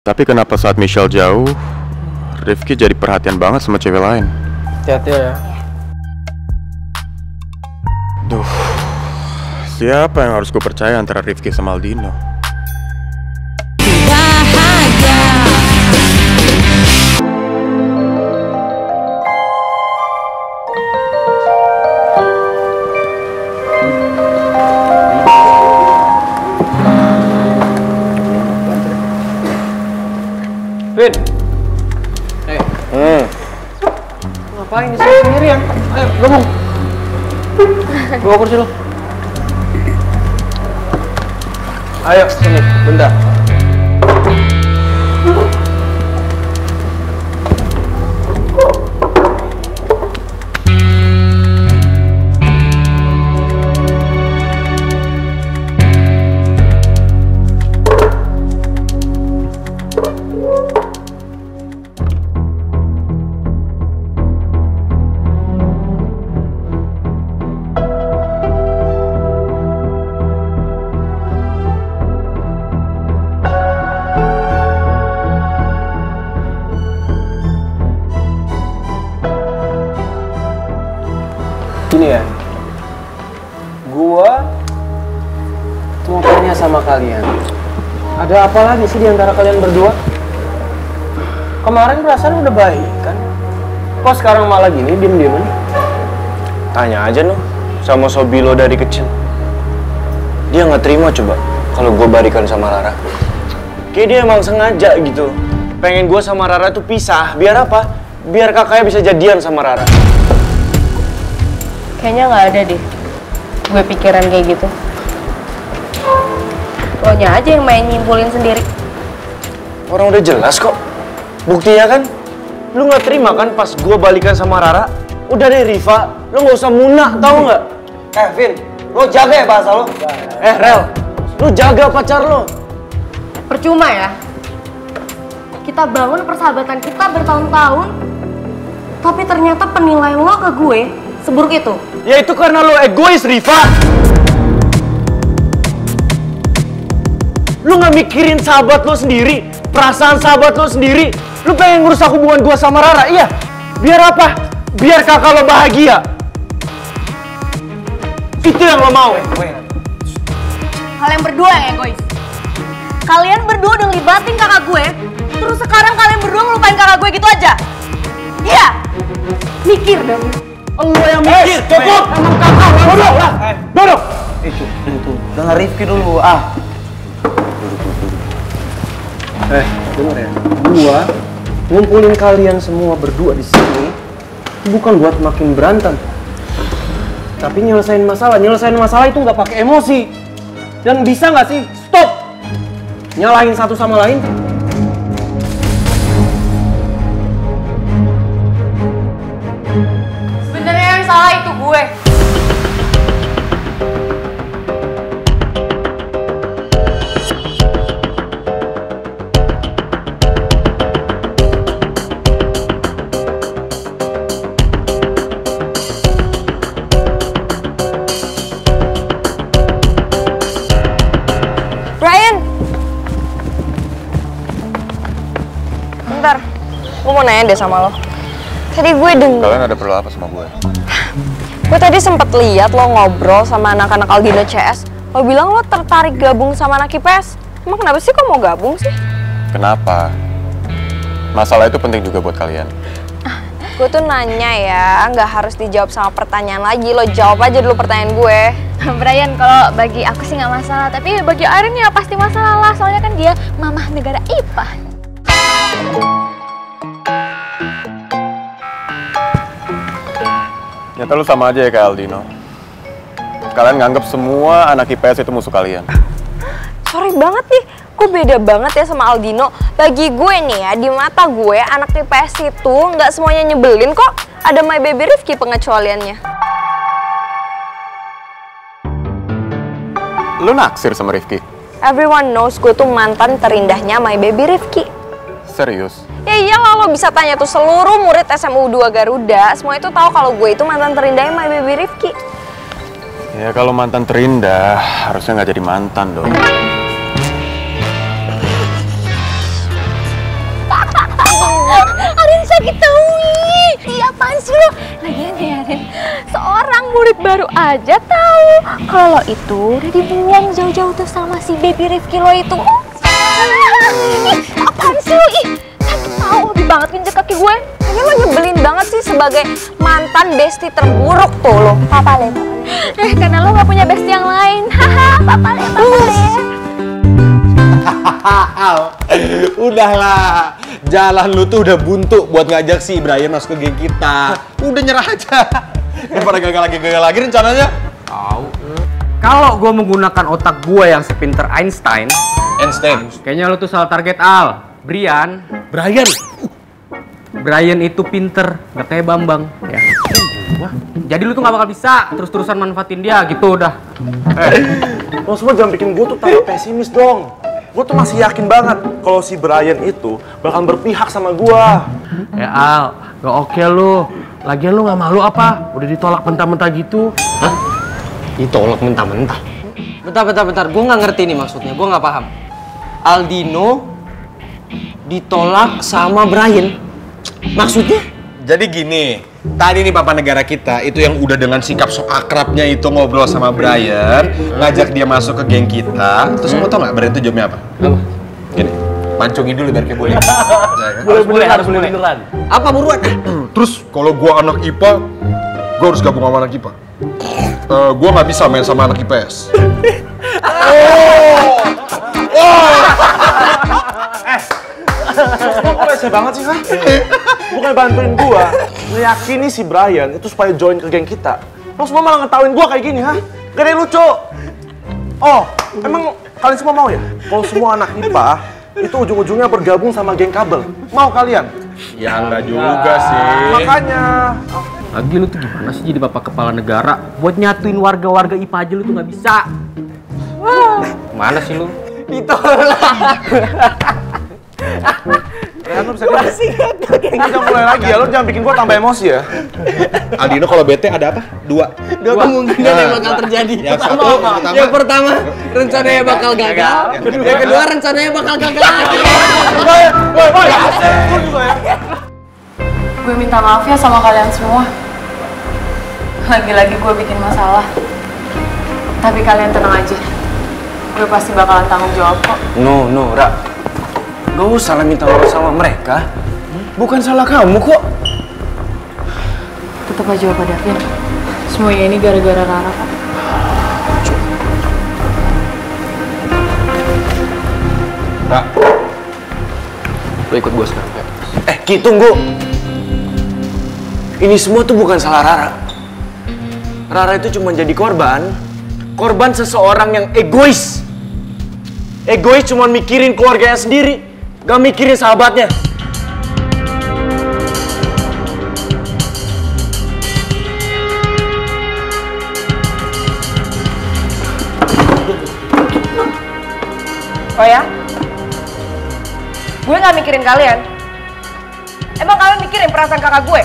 Tapi kenapa saat Michelle jauh, Rifki jadi perhatian banget sama cewek lain? Hati-hati ya. Duh, siapa yang harus gue percaya antara Rifki sama Aldino? Vin. Ngapain di sini sendirian? Ayo, gabung. Bawa kursi lo. Ayo, sini, bentar. Gini ya, gua mau tanya sama kalian, ada apa lagi sih di antara kalian berdua? Kemarin perasaan udah baik kan? Kok sekarang malah gini diem-dieman? Tanya aja noh sama Sobi lo dari kecil. Dia nggak terima coba kalau gue balikan sama Rara. Kayak dia emang sengaja gitu, pengen gue sama Rara tuh pisah. Biar apa? Biar kakaknya bisa jadian sama Rara. Kayaknya nggak ada deh gue pikiran kayak gitu. Lo nya aja yang main nyimpulin sendiri. Orang udah jelas kok. Buktinya kan, lu nggak terima kan pas gue balikan sama Rara? Udah deh Riva, lu nggak usah munak, tahu nggak? Vin, lo jaga ya bahasa lo. Rel, lu jaga pacar lo. Percuma ya. Kita bangun persahabatan kita bertahun-tahun, tapi ternyata penilaian lo ke gue seburuk itu. Ya itu karena lo egois, Riva. Lu nggak mikirin sahabat lo sendiri, perasaan sahabat lo sendiri. Lu pengen ngerusak hubungan gua sama Rara, iya? Biar apa? Biar kakak lo bahagia. Itu yang lo mau. Kalian berdua yang egois. Kalian berdua udah ngelibatin kakak gue, terus sekarang kalian berdua ngelupain kakak gue gitu aja. Iya. Mikir dong. Lo yang mikir, cukup! Emang kakak bodoh lah! Bodoh! Itu, dengar Rifki dulu, Dengar ya, gua ngumpulin kalian semua berdua di sini bukan buat makin berantem, tapi nyelesain masalah. Nyelesain masalah itu nggak pakai emosi. Dan bisa nggak sih stop nyalahin satu sama lain? Sebenarnya yang salah itu gue. Brian, bentar, gue mau nanya deh sama lo. Tadi gue denger. Kalian ada perlu apa sama gue? Gue tadi sempet lihat lo ngobrol sama anak-anak Aldino CS. Lo bilang lo tertarik gabung sama anak IPS. Emang kenapa sih kok mau gabung sih? Kenapa? Masalah itu penting juga buat kalian. Gue tuh nanya ya, nggak harus dijawab sama pertanyaan lagi. Lo jawab aja dulu pertanyaan gue. Brian, kalau bagi aku sih nggak masalah, tapi bagi Arin ya pasti masalah lah. Soalnya kan dia mamah negara IPA. Nyata lu sama aja ya kayak Aldino. Kalian nganggap semua anak IPS itu musuh kalian. Sorry banget nih, gue beda banget ya sama Aldino. Bagi gue nih ya, di mata gue anak IPS itu nggak semuanya nyebelin kok. Ada My Baby Rifki pengecualiannya. Lu naksir sama Rifki? Everyone knows gue tuh mantan terindahnya My Baby Rifki. Serius? Ya iyalah, lo bisa tanya tuh seluruh murid SMU 2 Garuda. Semua itu tahu kalau gue itu mantan terindahnya My Baby Rifki. Ya kalau mantan terindah, harusnya nggak jadi mantan dong. sih lo? Lagian ya, Rin, seorang murid baru aja tahu kalau lo itu udah dibuang jauh-jauh tuh sama si baby Rifki lo itu. Ih, apaan sih lo? Ih, sakit tahu lebih banget nginjek kaki gue. Ini lo nyebelin banget sih sebagai mantan bestie terburuk tuh lo. Papa le. Karena lo gak punya bestie yang lain. Haha, papa le. Udahlah, jalan lu tuh udah buntu buat ngajak si Brian masuk ke geng kita. Udah nyerah aja. Daripada gagal lagi rencananya. Kalau gue menggunakan otak gue yang sepinter Einstein, kayaknya lo tuh salah target Al. Brian itu pinter, gak kayak Bambang ya. Jadi lu tuh gak bakal bisa terus-terusan manfaatin dia gitu udah. Lo semua jangan bikin gue tuh tambah pesimis dong. Gue tuh masih yakin banget kalau si Brian itu bakal berpihak sama gue. Ya Al, gak oke lu. Lagian lu gak malu apa? Udah ditolak mentah-mentah gitu. Hah? Ditolak mentah-mentah? Bentar. Gue gak ngerti nih maksudnya, gue gak paham. Aldino ditolak sama Brian. Maksudnya? Jadi gini, tadi nih Papa Negara kita itu yang udah dengan sikap sok akrabnya itu ngobrol sama Brian, ngajak dia masuk ke geng kita. Terus kamu tau gak Brian itu jawabnya apa? Apa? Gini, pancungin dulu biar kayak boleh. Harus beneran. Apa buruan? Terus kalau gua anak IPA, gua harus gabung sama anak IPA. Gua nggak bisa main sama anak IPS. Lo rese banget sih, ha? Bukan bantuin gua, ngeyakini si Brian itu supaya join ke geng kita. Lo semua malah ngetawain gua kayak gini, ha? Gak ada yang lucu. Oh, emang kalian semua mau ya? Kalau semua anak IPA itu ujung-ujungnya bergabung sama geng kabel. Mau kalian? Ya enggak juga sih. Makanya. Lagi lu tuh gimana sih jadi bapak kepala negara? Buat nyatuin warga-warga IPA aja lu tuh gak bisa. Mana sih lu? Ya, lo bisa kita mulai lagi ya, lo jangan bikin gua tambah emosi ya. Aldino kalau bete ada apa? Dua Kemungkinan yang bakal terjadi. Yang pertama, rencananya bakal gagal. Yang kedua, rencananya bakal gagal. Gue minta maaf ya sama kalian semua. Lagi-lagi gue bikin masalah. Tapi kalian tenang aja. Gue pasti bakalan tanggung jawab kok. No, Ra. Gak usah lah minta maaf sama mereka. Bukan salah kamu kok. Tetep aja Opa Davin. Semuanya ini gara-gara Rara kok. Ra, lo ikut gue sekarang ya? Ki, tunggu. Ini semua tuh bukan salah Rara. Rara itu cuma jadi korban seseorang yang egois. Egois cuma mikirin keluarganya sendiri, gak mikirin sahabatnya. Oh ya? Gue gak mikirin kalian. Emang kalian mikirin perasaan kakak gue?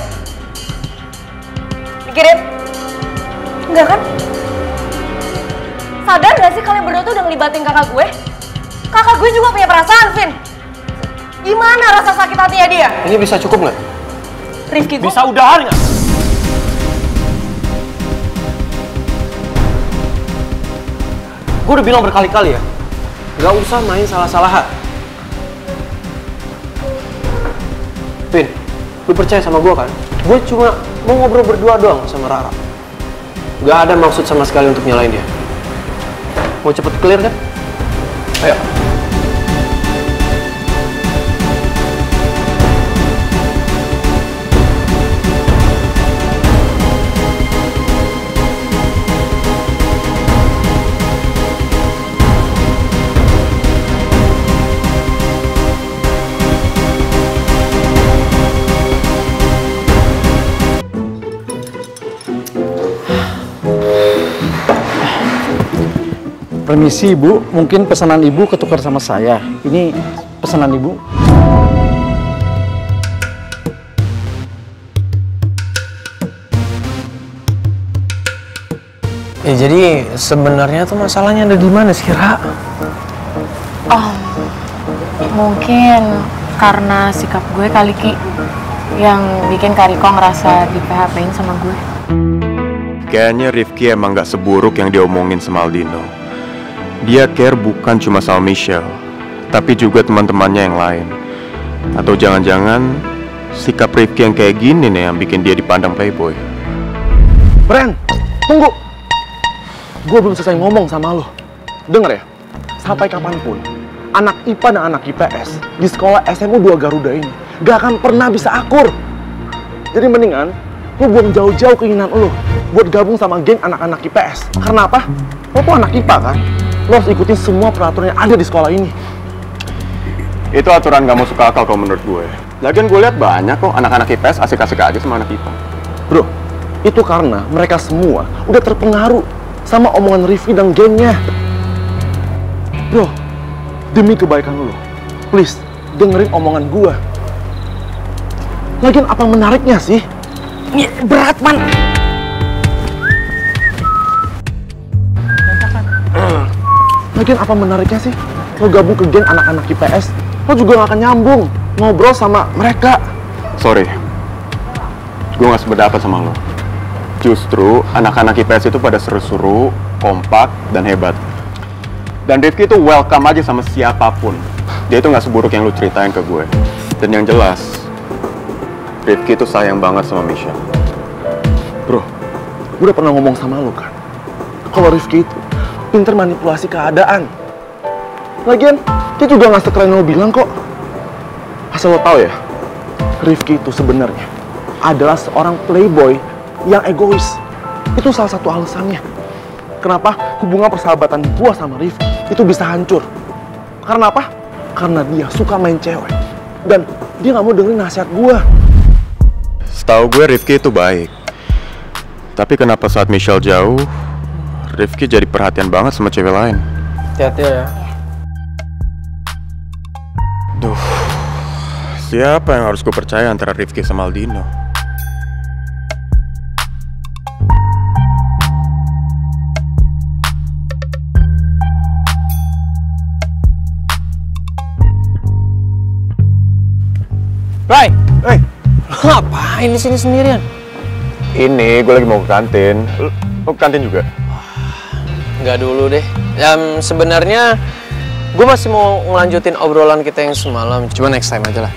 Mikirin? Enggak kan? Sadar gak sih kalian berdua tuh udah ngelibatin kakak gue? Kakak gue juga punya perasaan, Vin. Gimana rasa sakit hatinya dia? Ini bisa cukup nggak? Rifki gue... Bisa udahan nggak? Gue udah bilang berkali-kali ya, gak usah main salah-salahan. Vin, lu percaya sama gue kan? Gue cuma mau ngobrol berdua doang sama Rara. Gak ada maksud sama sekali untuk nyalain dia. Mau cepet clear kan? Ayo. Permisi Ibu, mungkin pesanan Ibu ketukar sama saya. Ini pesanan Ibu. Ya jadi sebenarnya tuh masalahnya ada di mana sih, Ra? Oh, mungkin karena sikap gue kali, Ki. yang bikin Kak Riko ngerasa di PHP-in sama gue. Kayaknya Rifki emang gak seburuk yang diomongin sama Aldino. Dia care bukan cuma sama Michelle, tapi juga teman-temannya yang lain. Atau jangan-jangan sikap Rifki yang kayak gini nih yang bikin dia dipandang playboy. Bren, tunggu. Gue belum selesai ngomong sama lo. Dengar ya, sampai kapanpun anak IPA dan anak IPS di sekolah SMU 2 Garuda ini gak akan pernah bisa akur. Jadi mendingan lo buang jauh-jauh keinginan lo buat gabung sama geng anak-anak IPS. Karena apa? Lo tuh anak IPA kan? Lo harus ikutin semua peraturan yang ada di sekolah ini. Itu aturan gak masuk akal kalau menurut gue. Lagian gue lihat banyak kok anak-anak IPS asik-asik aja sama anak IPA. Bro, itu karena mereka semua udah terpengaruh sama omongan Rifki dan gengnya. Bro, demi kebaikan lo, please dengerin omongan gua. Lagian apa menariknya sih? Ini berat, man. Lagian apa menariknya sih? Lo gabung ke geng anak-anak IPS, lo juga gak akan nyambung ngobrol sama mereka. Sorry, gue gak sependapat sama lo. Justru anak-anak IPS itu pada seru-seru, kompak, dan hebat. Dan Rifki itu welcome aja sama siapapun. Dia itu gak seburuk yang lu ceritain ke gue. Dan yang jelas, Rifki itu sayang banget sama Michelle. Bro, gue udah pernah ngomong sama lo kan, kalau Rifki itu pinter manipulasi keadaan. Lagian, dia juga gak sekeren lo bilang kok. Asal lo tau ya, Rifki itu sebenarnya adalah seorang playboy yang egois. Itu salah satu alasannya kenapa hubungan persahabatan gua sama Rifki itu bisa hancur. Karena apa? Karena dia suka main cewek dan dia nggak mau dengerin nasihat gua. Setahu gue Rifki itu baik. Tapi kenapa saat Michelle jauh, Rifki jadi perhatian banget sama cewek lain? Hati-hati ya. Duh, siapa yang harus gue percaya antara Rifki sama Aldino? Rai, lo ngapain di sini sendirian? Ini gue lagi mau ke kantin. Lo ke kantin juga? Nggak dulu deh. Sebenarnya gue masih mau ngelanjutin obrolan kita yang semalam. Cuma next time aja lah.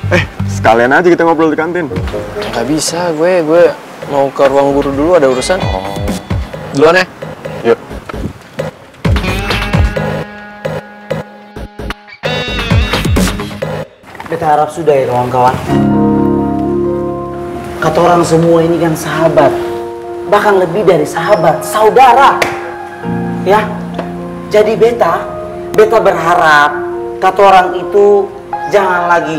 Sekalian aja kita ngobrol di kantin. Nggak bisa, gue mau ke ruang guru dulu, ada urusan. Duluan ya. Yuk. Beta harap sudah ya kawan-kawan. Kata orang semua ini kan sahabat, bahkan lebih dari sahabat, saudara. Ya, jadi beta berharap kata orang itu jangan lagi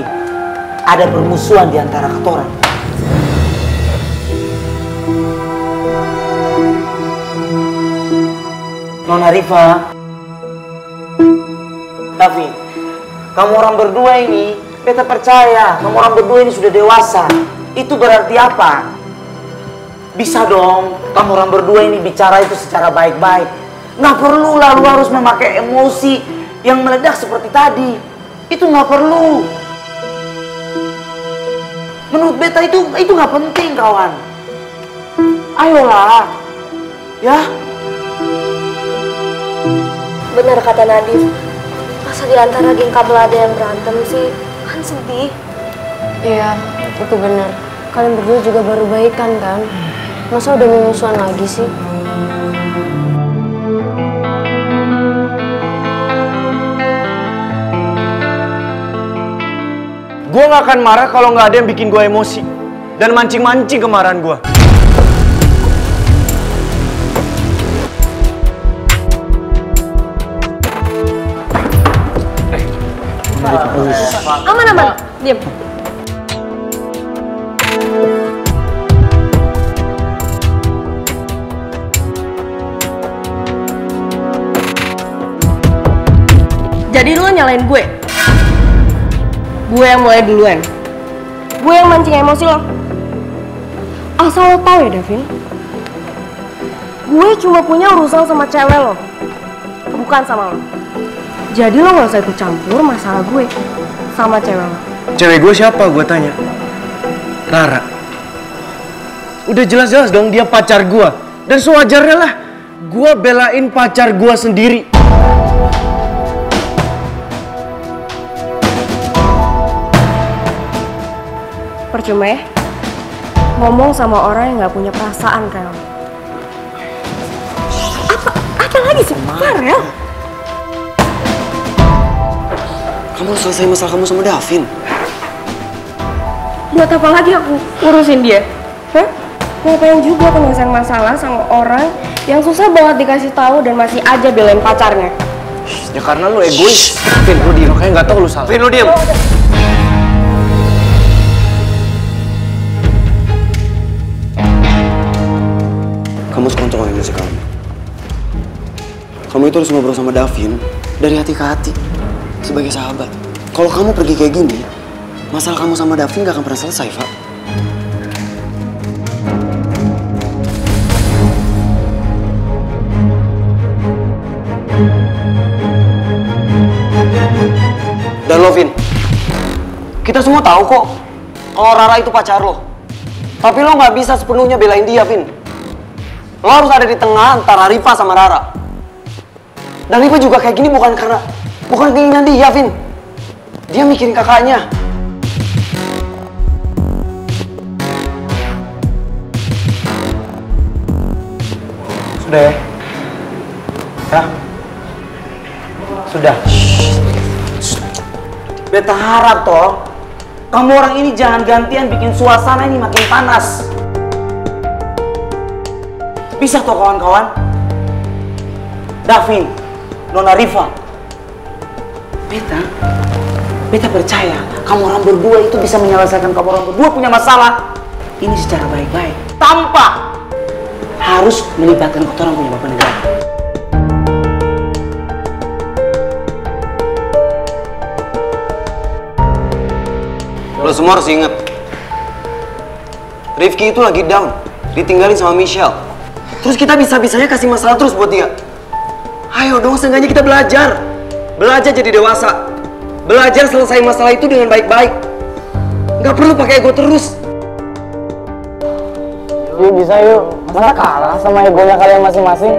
ada permusuhan di antara kata orang. Nona Rifa, tapi kamu orang berdua ini, beta percaya kamu orang berdua ini sudah dewasa. Itu berarti apa? Bisa dong kamu orang berdua ini bicara itu secara baik-baik. Nggak perlu lalu harus memakai emosi yang meledak seperti tadi. Itu nggak perlu. Menurut beta itu nggak penting, kawan. Ayolah, ya. Benar kata Nadif. Masa di antara geng kabel ada yang berantem sih? Kan sedih. Iya, itu benar. Kalian berdua juga baru baikan kan? Masa udah memusuhan lagi sih? Gue gak akan marah kalau nggak ada yang bikin gue emosi dan mancing-mancing kemarahan gue. Aman, diam. Jadi lu nyalain gue? Gue yang mulai duluan. Gue yang mancing emosi lo. Asal lo tau ya, Davin. Gue cuma punya urusan sama cewek lo, bukan sama lo. Jadi lo gak usah ikut campur masalah gue sama cewek lo. Cewek gue siapa? Gue tanya. Rara. Udah jelas-jelas dong dia pacar gua. Dan sewajarnya lah gua belain pacar gua sendiri. Percuma ya, ngomong sama orang yang nggak punya perasaan kayak lo. Apa lagi sih, Farel? Kamu selesai masalah kamu sama Davin. Buat apa lagi aku urusin dia? Hah? Ngapain juga aku nyelesain masalah sama orang yang susah banget dikasih tahu dan masih aja belain pacarnya? Ya karena lu egois. Vin, lu diem. Makanya nggak tahu lu salah. Vin, lu diem. Kamu harus kontrol emosi kamu. Kamu itu harus ngobrol sama Davin dari hati ke hati sebagai sahabat. Kalau kamu pergi kayak gini, masalah kamu sama Davin gak akan pernah selesai, Pak. Dan lo, Vin, kita semua tahu kok kalau Rara itu pacar lo. Tapi lo nggak bisa sepenuhnya belain dia, Vin. Lo harus ada di tengah antara Riva sama Rara. Dan Riva juga kayak gini bukan keinginan dia, Vin. Dia mikirin kakaknya. Sudah ya? Ya? Sudah. Beta harap toh, kamu orang ini jangan gantian bikin suasana ini makin panas. Bisa toh kawan-kawan? Davin, Nona Riva. Beta percaya kamu orang berdua itu bisa menyelesaikan kamu orang berdua punya masalah ini secara baik-baik. Tanpa harus melibatkan orang punya bapak negara. Lo semua harus ingat, Rifki itu lagi down, ditinggalin sama Michelle. Terus kita bisa-bisanya kasih masalah terus buat dia. Ayo dong, seenggaknya kita belajar jadi dewasa, belajar selesai masalah itu dengan baik-baik. Nggak perlu pakai ego terus. Yuk bisa yuk, masa kalah sama egonya kalian masing-masing?